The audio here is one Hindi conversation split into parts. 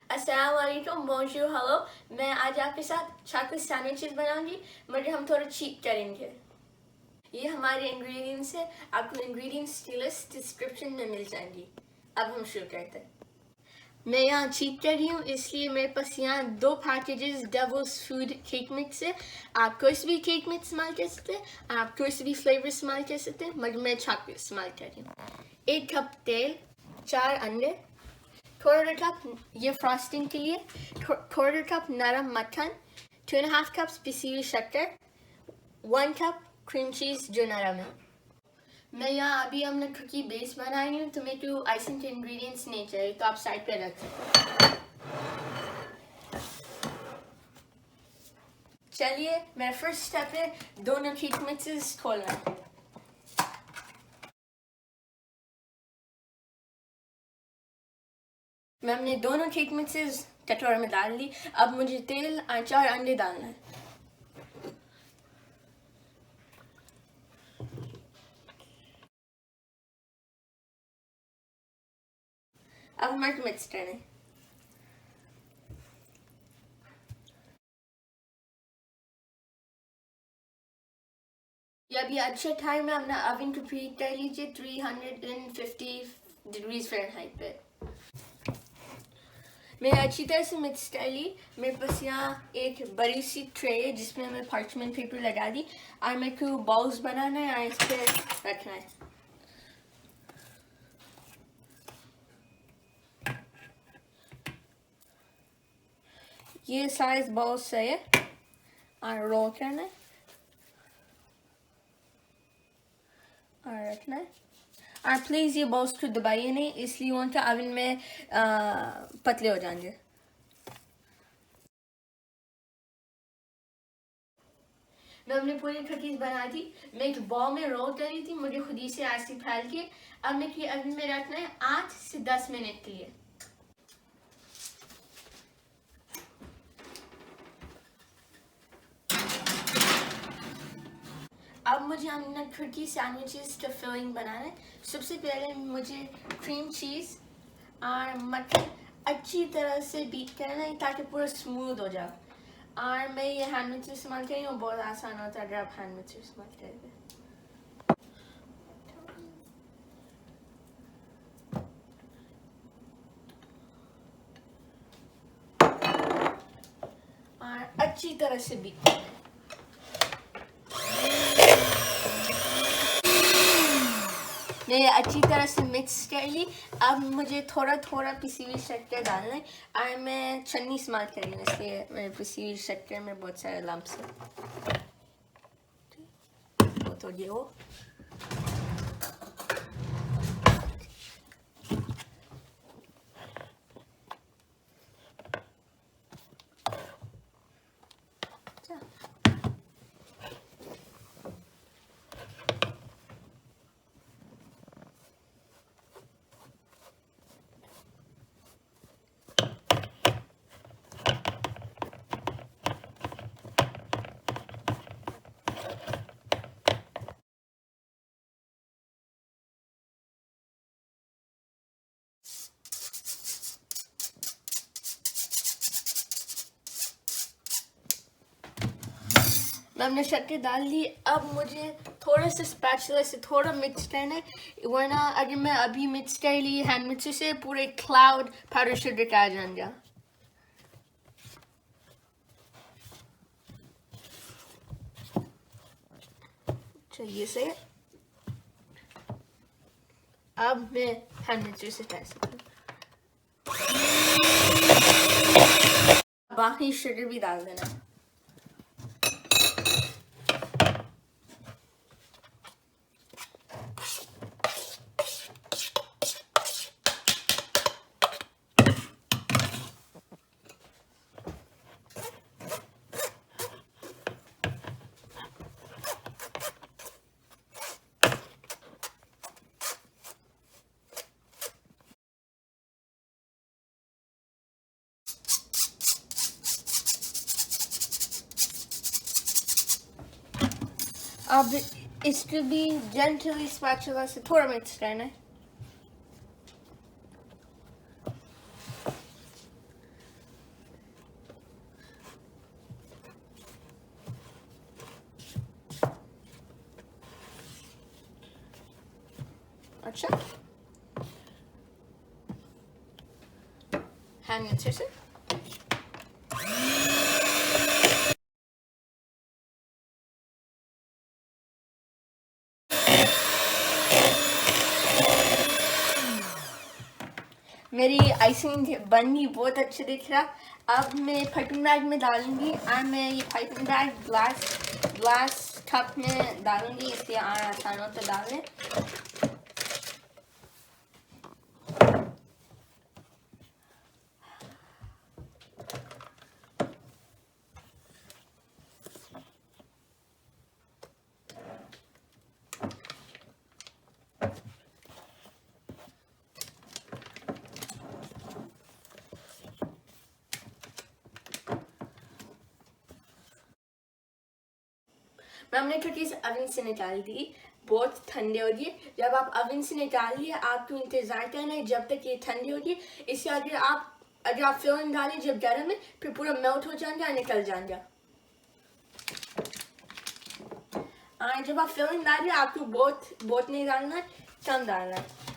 अस्सलाम वालेकुम, बोंजूर, हेलो। मैं आज आपके साथ चॉकलेट सैंडविचेस बनाऊंगी, मगर हम थोड़ा चीट करेंगे। ये हमारे इंग्रेडिएंट्स है। आपको इंग्रेडिएंट्स की लिस्ट डिस्क्रिप्शन में मिल जाएंगी। अब हम शुरू करते हैं। मैं यहाँ चीट कर रही हूँ, इसलिए मेरे पास यहाँ 2 packages Devil's food cake mix है। आप कोई भी केक मिक्स इस्तेमाल कर सकते हैं, आप कोई भी फ्लेवर इस्तेमाल कर सकते हैं, मगर मैं चॉकलेट इस्तेमाल कर रही हूँ। 1 कप तेल, 4 अंडे, quarter cup ये फ्रॉस्टिंग के लिए, quarter cup नरम मक्खन, 2.5 cups पिसी हुई शक्कर, 1 cup क्रीम चीज जो नरम है। मैं यहाँ अभी हमने कुकी बेस बनाई हूँ, तो मेरे को आइसिंग के इंग्रेडिएंट्स नहीं चाहिए, तो आप साइड पे रख सकते हैं। चलिए, मेरा फर्स्ट स्टेप है दोनों केक मिक्सेस खोलना। मैं हमने दोनों केक मिक्सेस कटोरे में डाल ली। अब मुझे तेल और 4 अंडे डालना है। अब हमारे मिक्स करना है। ये अभी अच्छा टाइम है, अपना ओवन को प्रीहीट कर लीजिए 350 डिग्रीज फ़ारेनहाइट पे। मैंने अच्छी तरह से मिक्स कर ली। मेरे पास यहाँ एक बड़ी सी ट्रे है जिसमें मैं पार्चमेंट पेपर लगा दी, और मेरे को बॉल्स बनाना है और इस पर रखना है। ये साइज बॉल्स से है और रोल करना है और रखना है। और प्लीज़ ये बॉल्स को दबाइए नहीं, इसलिए उनका ओवन में पतले हो जाएंगे। मैं हमने पूरी कुकीज बना दी। मैं एक बॉल में रोल कर रही थी, मुझे खुद ही से ऐसे फैल के। अब मैं ओवन में रखना है 8 से 10 मिनट के लिए। अब मुझे हमने कुकी सैंडविचेस का फिलिंग बनाना है। सबसे पहले मुझे क्रीम चीज़ और मक्खन अच्छी तरह से बीट करना है ताकि पूरा स्मूथ हो जाए। और मैं ये हैंड मिक्सर इस्तेमाल कर रही हूँ, बहुत आसान होता है अगर आप हैंड मिक्सर इस्तेमाल करेंगे। और अच्छी तरह से बीट करना है। मैंने अच्छी तरह से मिक्स कर ली। अब मुझे थोड़ा थोड़ा पिसी हुई शक्कर डालना है, और मैं छन्नी इस्तेमाल कर रही हूँ, इसलिए मेरे पिसी हुई शक्कर में बहुत सारे लम्प्स हैं। तो ये हो हमने शक्कर डाल ली। अब मुझे थोड़ा सा स्पैचुला से थोड़ा मिक्स करना है, वरना अगर मैं अभी मिक्स कर ली हैंड मिक्सर से, पूरे क्लाउड पाउडर शुगर का आ जाएगा। चाहिए से अब मैं हैंड मिक्सर से कर सकती हूँ। बाकी शुगर भी डाल देना। अब इसको भी जेंटली स्पैचुला से थोड़ा मिक्स करना है। अच्छा, हैंग अच्छे से। मेरी आइसिंग बन गई, बहुत अच्छे दिख रहा। अब मैं पाइपिंग बैग में डालूंगी और मैं ये पाइपिंग बैग ग्लास कप में डालूंगी, इसलिए आसान होता डालने। मैं हमने कुकीज ओवन से निकाल दी, बहुत ठंडे हो गए। जब आप ओवन से निकालिए आपको इंतजार करना है जब तक ये ठंडे हो गए। इससे अगर आप फिलिंग डालें जब गर्म है, फिर पूरा मेल्ट हो जाएगा और निकल जाएगा। जब आप फिलिंग डालिए आपको बहुत नहीं डालना है, कम डालना है।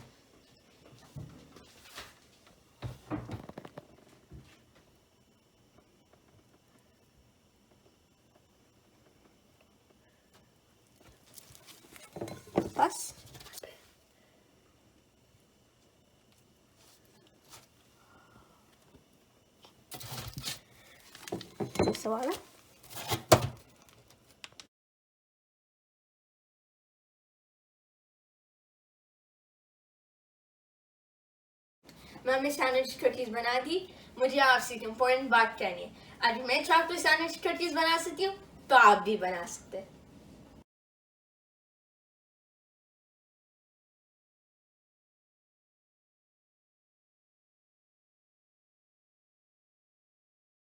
बस सवाल है। मैंने सैंडविच कुकीज बना दी। मुझे आपसे एक इम्पोर्टेंट बात करनी है। अगर मैं चॉकलेट सैंडविच कुकीज बना सकती हूँ तो आप भी बना सकते हैं।